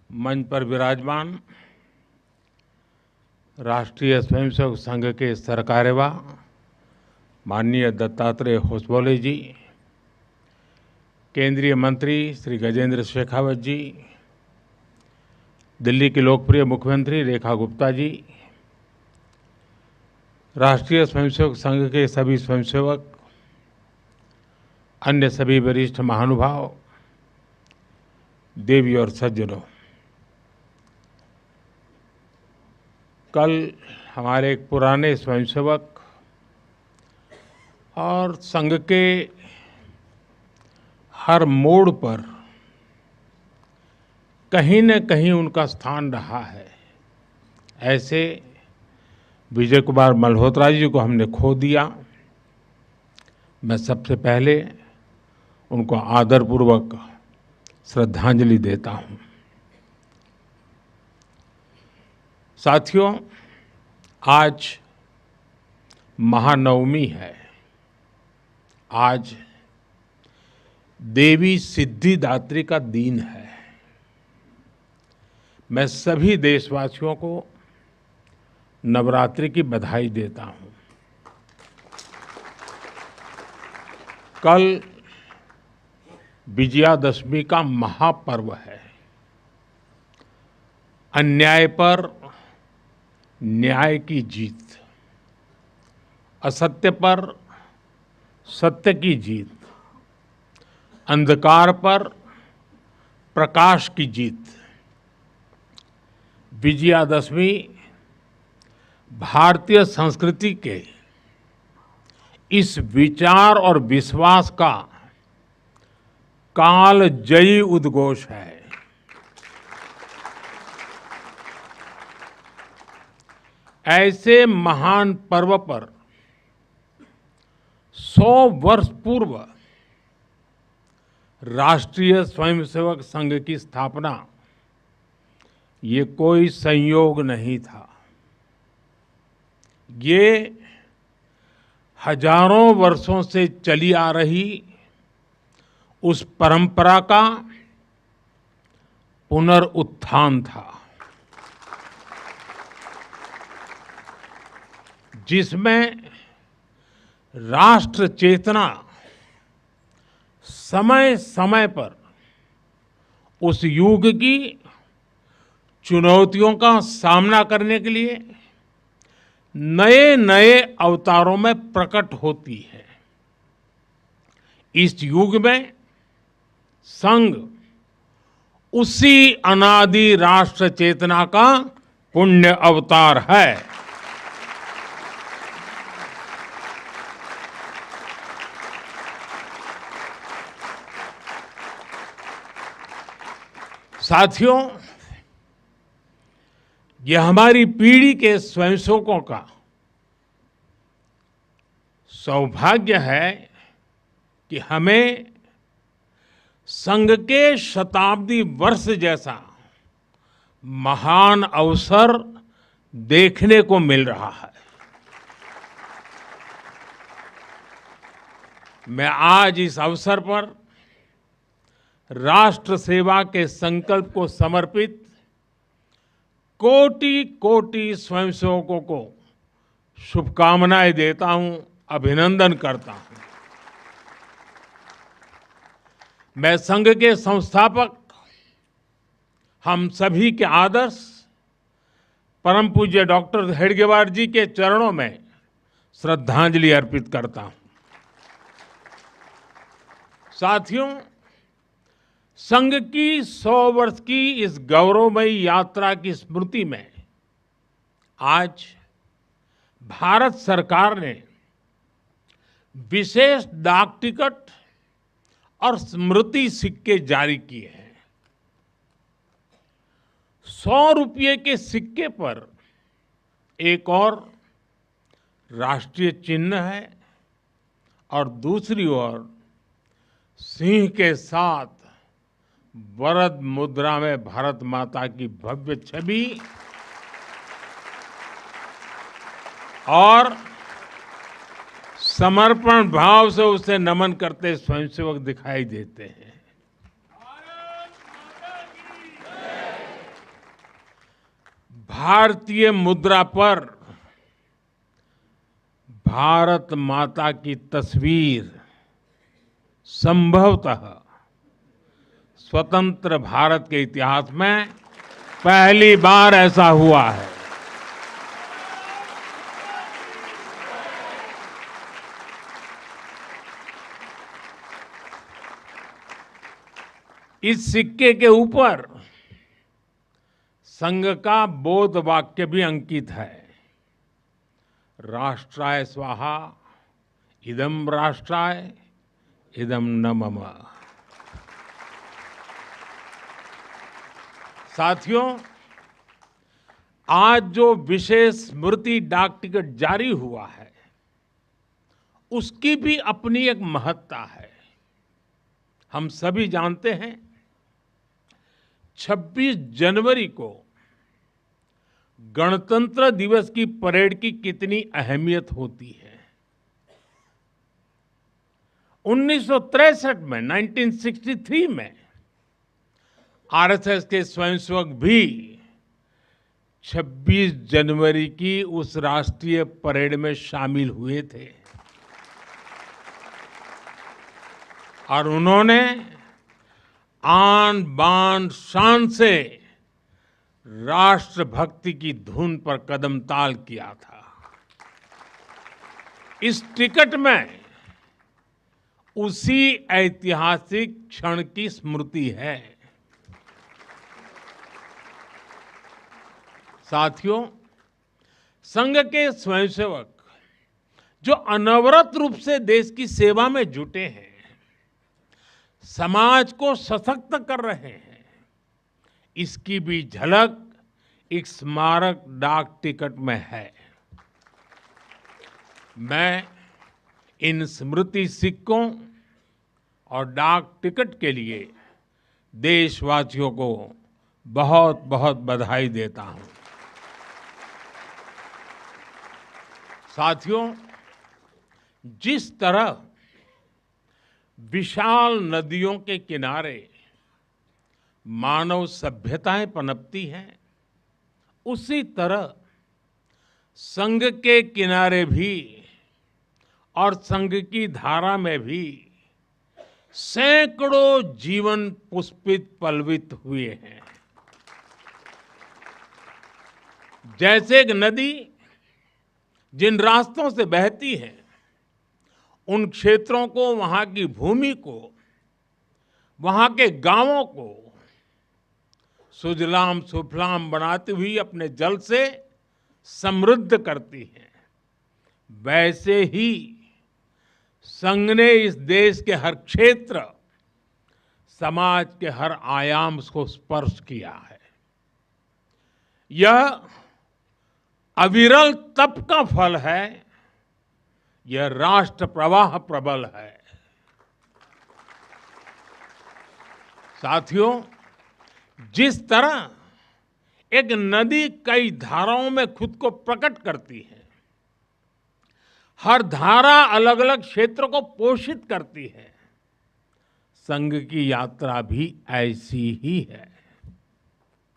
मंच पर विराजमान राष्ट्रीय स्वयंसेवक संघ के सरकार्यवा माननीय दत्तात्रेय होसबोले जी, केंद्रीय मंत्री श्री गजेंद्र शेखावत जी, दिल्ली की लोकप्रिय मुख्यमंत्री रेखा गुप्ता जी, राष्ट्रीय स्वयंसेवक संघ के सभी स्वयंसेवक, अन्य सभी वरिष्ठ महानुभाव, देवी और सज्जनों, कल हमारे एक पुराने स्वयंसेवक और संघ के हर मोड़ पर कहीं न कहीं उनका स्थान रहा है, ऐसे विजय कुमार मल्होत्रा जी को हमने खो दिया। मैं सबसे पहले उनको आदरपूर्वक श्रद्धांजलि देता हूं। साथियों, आज महानवमी है। आज देवी सिद्धिदात्री का दिन है। मैं सभी देशवासियों को नवरात्रि की बधाई देता हूं। कल विजयादशमी का महापर्व है। अन्याय पर न्याय की जीत, असत्य पर सत्य की जीत, अंधकार पर प्रकाश की जीत। विजयादशमी भारतीय संस्कृति के इस विचार और विश्वास का कालजयी उद्घोष है। ऐसे महान पर्व पर 100 वर्ष पूर्व राष्ट्रीय स्वयंसेवक संघ की स्थापना, ये कोई संयोग नहीं था। ये हजारों वर्षों से चली आ रही उस परंपरा का पुनरुत्थान था, जिसमें राष्ट्र चेतना समय समय पर उस युग की चुनौतियों का सामना करने के लिए नए नए अवतारों में प्रकट होती है। इस युग में संघ उसी अनादि राष्ट्र चेतना का पुण्य अवतार है। साथियों, यह हमारी पीढ़ी के स्वयंसेवकों का सौभाग्य है कि हमें संघ के शताब्दी वर्ष जैसा महान अवसर देखने को मिल रहा है। मैं आज इस अवसर पर राष्ट्र सेवा के संकल्प को समर्पित कोटि कोटि स्वयंसेवकों को शुभकामनाएं देता हूं, अभिनंदन करता हूं। मैं संघ के संस्थापक, हम सभी के आदर्श परम पूज्य डॉक्टर हेडगेवार जी के चरणों में श्रद्धांजलि अर्पित करता हूं। साथियों, संघ की 100 वर्ष की इस गौरवमयी यात्रा की स्मृति में आज भारत सरकार ने विशेष डाक टिकट और स्मृति सिक्के जारी किए हैं। 100 रुपये के सिक्के पर एक और राष्ट्रीय चिन्ह है और दूसरी ओर सिंह के साथ वरद मुद्रा में भारत माता की भव्य छवि और समर्पण भाव से उसे नमन करते स्वयंसेवक दिखाई देते हैं। भारतीय मुद्रा पर भारत माता की तस्वीर संभवतः स्वतंत्र भारत के इतिहास में पहली बार ऐसा हुआ है। इस सिक्के के ऊपर संघ का बोध वाक्य भी अंकित है। राष्ट्राय स्वाहा इदं राष्ट्राय इदं न मम। साथियों, आज जो विशेष स्मृति डाक टिकट जारी हुआ है, उसकी भी अपनी एक महत्ता है। हम सभी जानते हैं 26 जनवरी को गणतंत्र दिवस की परेड की कितनी अहमियत होती है। 1963 में 1963 में आरएसएस के स्वयंसेवक भी 26 जनवरी की उस राष्ट्रीय परेड में शामिल हुए थे और उन्होंने आन बान शान से राष्ट्रभक्ति की धुन पर कदम ताल किया था। इस टिकट में उसी ऐतिहासिक क्षण की स्मृति है। साथियों, संघ के स्वयंसेवक जो अनवरत रूप से देश की सेवा में जुटे हैं, समाज को सशक्त कर रहे हैं, इसकी भी झलक एक स्मारक डाक टिकट में है। मैं इन स्मृति सिक्कों और डाक टिकट के लिए देशवासियों को बहुत बहुत बधाई देता हूं। साथियों, जिस तरह विशाल नदियों के किनारे मानव सभ्यताएं पनपती हैं, उसी तरह संघ के किनारे भी और संघ की धारा में भी सैकड़ों जीवन पुष्पित पल्वित हुए हैं। जैसे एक नदी जिन रास्तों से बहती है, उन क्षेत्रों को, वहां की भूमि को, वहां के गांवों को सुजलाम सुफलाम बनाती हुई अपने जल से समृद्ध करती है, वैसे ही संघ ने इस देश के हर क्षेत्र, समाज के हर आयाम को स्पर्श किया है। यह अविरल तप का फल है, यह राष्ट्र प्रवाह प्रबल है। साथियों, जिस तरह एक नदी कई धाराओं में खुद को प्रकट करती है, हर धारा अलग अलग क्षेत्र को पोषित करती है, संघ की यात्रा भी ऐसी ही है।